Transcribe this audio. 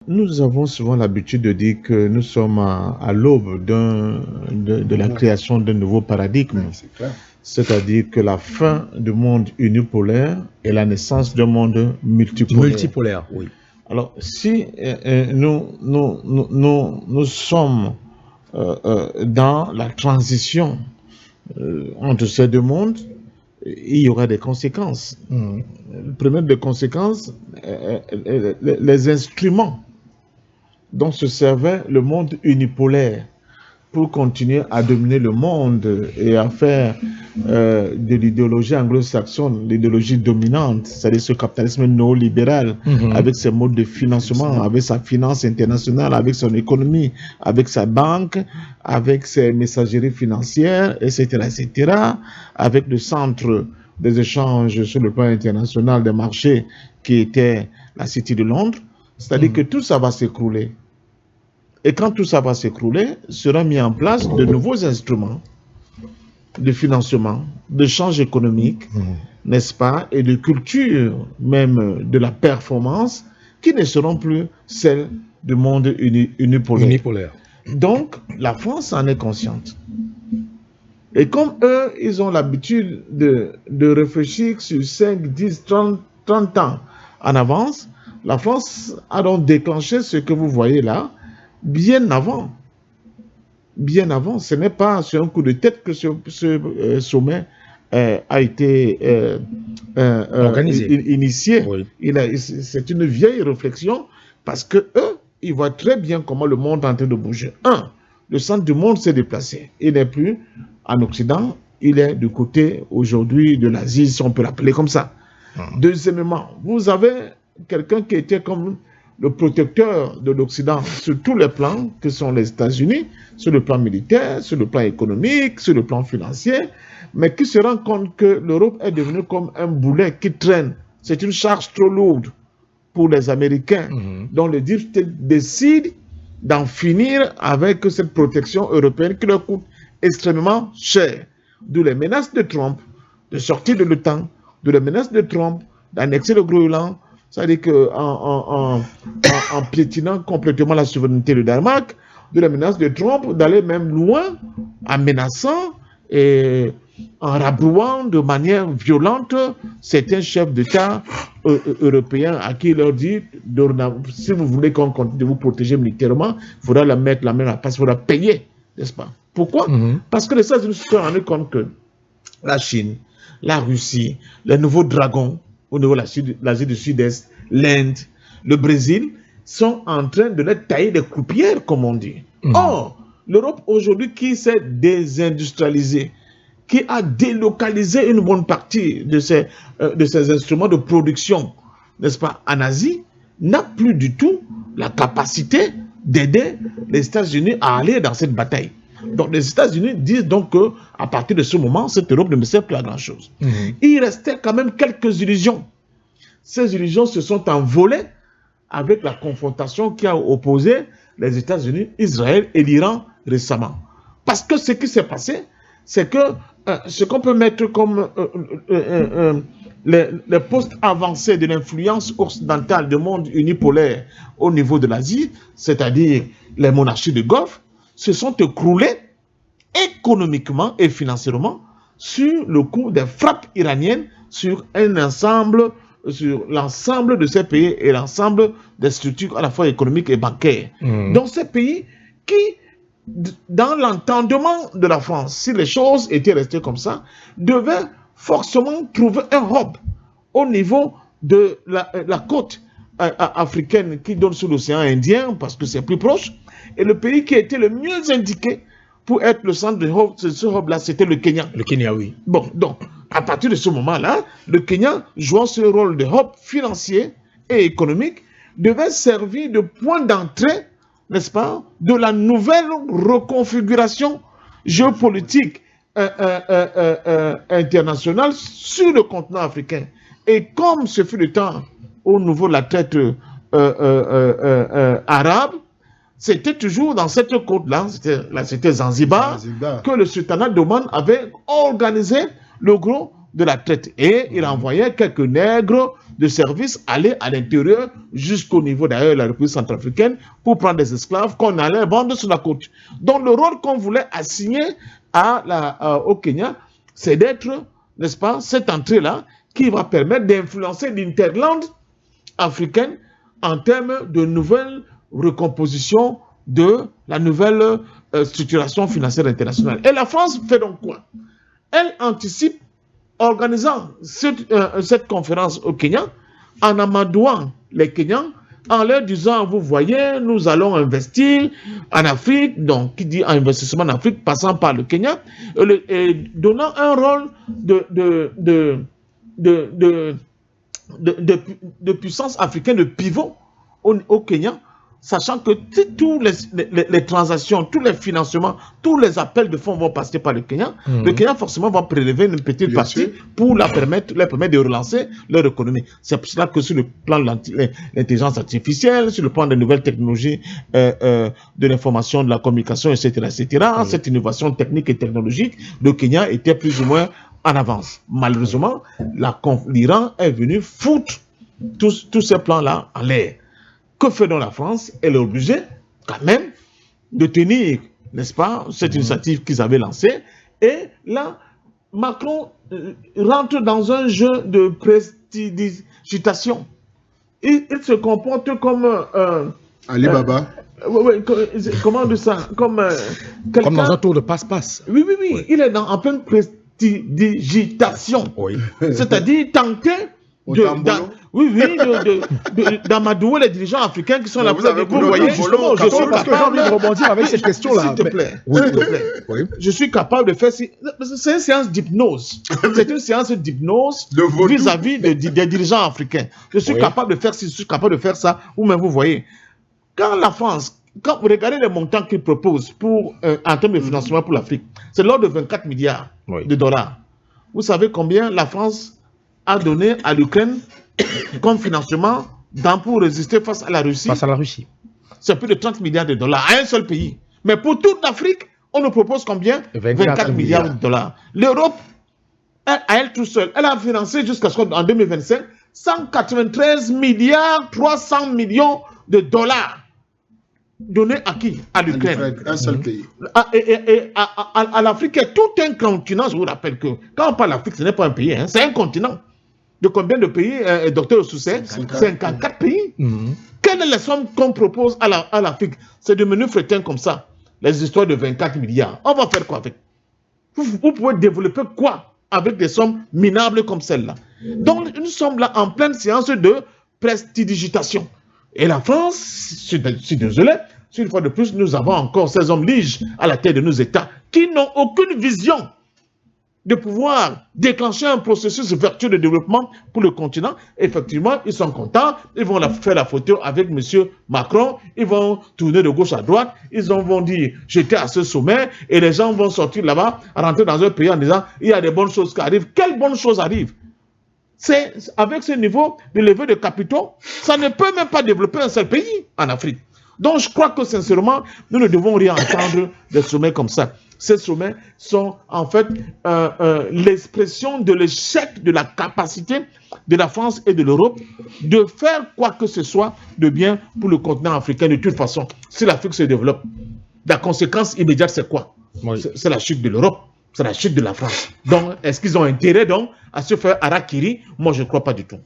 Nous avons souvent l'habitude de dire que nous sommes à l'aube de la création d'un nouveau paradigme, C'est clair. c'est-à-dire que la fin du monde unipolaire et la naissance d'un monde multipolaire. Multipolaire, oui. Alors, si nous sommes dans la transition entre ces deux mondes, il y aura des conséquences. La première des conséquences, les instruments dont se servait le monde unipolaire pour continuer à dominer le monde et à faire de l'idéologie anglo-saxonne l'idéologie dominante, c'est-à-dire ce capitalisme néolibéral, avec ses modes de financement, avec sa finance internationale, avec son économie, avec sa banque, avec ses messageries financières, etc., avec le centre des échanges sur le plan international des marchés qui était la City de Londres, c'est-à-dire que tout ça va s'écrouler. Et quand tout ça va s'écrouler, sera mis en place de nouveaux instruments de financement, d'échange économique, n'est-ce pas, et de culture, même de la performance, qui ne seront plus celles du monde unipolaire. Donc, la France en est consciente. Et comme eux, ils ont l'habitude de réfléchir sur 5, 10, 30 ans en avance, la France a donc déclenché ce que vous voyez là, bien avant. Bien avant, ce n'est pas sur un coup de tête que ce sommet a été organisé, initié. Oui. C'est une vieille réflexion parce que eux, ils voient très bien comment le monde est en train de bouger. Le centre du monde s'est déplacé. Il n'est plus en Occident, il est du côté aujourd'hui de l'Asie, si on peut l'appeler comme ça. Deuxièmement, vous avez quelqu'un qui était comme le protecteur de l'Occident sur tous les plans, que sont les États-Unis, sur le plan militaire, sur le plan économique, sur le plan financier, mais qui se rend compte que l'Europe est devenue comme un boulet qui traîne. C'est une charge trop lourde pour les Américains, dont les dirigeants décident d'en finir avec cette protection européenne qui leur coûte extrêmement cher. D'où les menaces de Trump de sortir de l'OTAN, d'où les menaces de Trump d'annexer le Groenland, c'est-à-dire qu'en piétinant complètement la souveraineté du Danemark, de la menace de Trump d'aller même loin en menaçant et en rabrouant de manière violente certains chefs d'État européens à qui il leur dit si vous voulez qu'on continue de vous protéger militairement, il faudra la mettre la main à la passe, il faudra payer, n'est-ce pas? Pourquoi? Parce que les États-Unis se sont rendus compte que la Chine, la Russie, les nouveaux dragons au niveau de l'Asie du Sud-Est, l'Inde, le Brésil, sont en train de les tailler des croupières, comme on dit. Or, l'Europe aujourd'hui qui s'est désindustrialisée, qui a délocalisé une bonne partie de ces instruments de production, n'est-ce pas, en Asie, n'a plus du tout la capacité d'aider les États-Unis à aller dans cette bataille. Donc les États-Unis disent donc qu'à partir de ce moment, cette Europe ne me sert plus à grand-chose. Il restait quand même quelques illusions. Ces illusions se sont envolées avec la confrontation qui a opposé les États-Unis, Israël et l'Iran récemment. Parce que ce qui s'est passé, c'est que ce qu'on peut mettre comme les postes avancés de l'influence occidentale du monde unipolaire au niveau de l'Asie, c'est-à-dire les monarchies de Golfe, se sont écroulés économiquement et financièrement sur le coup des frappes iraniennes sur l'ensemble de ces pays et l'ensemble des structures à la fois économiques et bancaires. Donc ces pays qui, dans l'entendement de la France, si les choses étaient restées comme ça, devaient forcément trouver un hub au niveau de la côte africaine qui donne sur l'océan Indien, parce que c'est plus proche, et le pays qui était le mieux indiqué pour être le centre de ce hub-là, c'était le Kenya. Le Kenya, oui. Bon, donc, à partir de ce moment-là, le Kenya, jouant ce rôle de hub financier et économique, devait servir de point d'entrée, n'est-ce pas, de la nouvelle reconfiguration géopolitique internationale sur le continent africain. Et comme ce fut le temps au niveau de la traite arabe, c'était toujours dans cette côte-là, c'était Zanzibar, que le sultanat d'Oman avait organisé le gros de la traite. Et il envoyait quelques nègres de service aller à l'intérieur, jusqu'au niveau d'ailleurs de la République centrafricaine, pour prendre des esclaves qu'on allait vendre sur la côte. Donc le rôle qu'on voulait assigner au Kenya, c'est d'être, n'est-ce pas, cette entrée-là qui va permettre d'influencer l'interland africaine en termes de nouvelle recomposition de la nouvelle structuration financière internationale. Et la France fait donc quoi? Elle anticipe, organisant cette conférence au Kenya, en amadouant les Kenyans, en leur disant, vous voyez, nous allons investir en Afrique, donc qui dit investissement en Afrique, passant par le Kenya, et donnant un rôle de puissance africaine, de pivot au Kenya, sachant que toutes les transactions, tous les financements, tous les appels de fonds vont passer par le Kenya. Le Kenya forcément va prélever une petite partie pour leur permettre de relancer leur économie. C'est pour cela que sur le plan de l'intelligence artificielle, sur le plan des nouvelles technologies de l'information, de la communication, etc., cette innovation technique et technologique, le Kenya était plus ou moins en avance. Malheureusement, l'Iran est venu foutre tous ces plans-là en l'air. Que fait donc la France? Elle est obligée, quand même, de tenir, n'est-ce pas, cette initiative qu'ils avaient lancée. Et là, Macron rentre dans un jeu de prestidigitation. Il se comporte comme... Ali Baba. Comment dire ça? Comme dans un tour de passe-passe. Oui. Il est en pleine prestidigitation. Oui. C'est-à-dire tenter d'amadouer les dirigeants africains qui sont là. Vous voyez, justement, je suis capable de rebondir avec cette question-là. S'il te plaît. Oui. Je suis capable de faire... C'est une séance d'hypnose. C'est une séance d'hypnose vis-à-vis des dirigeants africains. Je suis capable de faire ci, je suis capable de faire ça. Vous-même, vous voyez. Quand la France, quand vous regardez les montants qu'ils proposent en termes de financement pour l'Afrique, c'est l'ordre de 24 milliards de dollars. Vous savez combien la France a donné à l'Ukraine comme financement pour résister face à la Russie. C'est plus de 30 milliards de dollars à un seul pays. Mais pour toute l'Afrique, on nous propose combien? 24 milliards de dollars. L'Europe, à elle toute seule, elle a financé jusqu'à ce qu'en 2025, 193 milliards 300 millions de dollars donnés à qui? À l'Ukraine. Un seul pays. À l'Afrique, il y a tout un continent. Je vous rappelle que quand on parle d'Afrique, ce n'est pas un pays, hein, c'est un continent. De combien de pays, docteur Oussousset? 54 pays. Quelle est la somme qu'on propose à l'Afrique? C'est de menus frétins comme ça. Les histoires de 24 milliards. On va faire quoi avec? Vous pouvez développer quoi avec des sommes minables comme celle-là? Donc, nous sommes là en pleine séance de prestidigitation. Et la France, je suis désolé, une fois de plus, nous avons encore ces hommes liges à la tête de nos États qui n'ont aucune vision de pouvoir déclencher un processus vertueux de développement pour le continent. Effectivement, ils sont contents, ils vont faire la photo avec M. Macron, ils vont tourner de gauche à droite, ils vont dire « j'étais à ce sommet » et les gens vont sortir là-bas, rentrer dans un pays en disant « il y a des bonnes choses qui arrivent ». Quelles bonnes choses arrivent? C'est avec ce niveau de levée de capitaux, ça ne peut même pas développer un seul pays en Afrique. Donc je crois que sincèrement, nous ne devons rien entendre des sommets comme ça. Ces sommets sont en fait l'expression de l'échec de la capacité de la France et de l'Europe de faire quoi que ce soit de bien pour le continent africain de toute façon. Si l'Afrique se développe, la conséquence immédiate c'est quoi? C'est la chute de l'Europe. C'est la chute de la France. Donc, est-ce qu'ils ont intérêt donc à se faire harakiri? Moi, je ne crois pas du tout.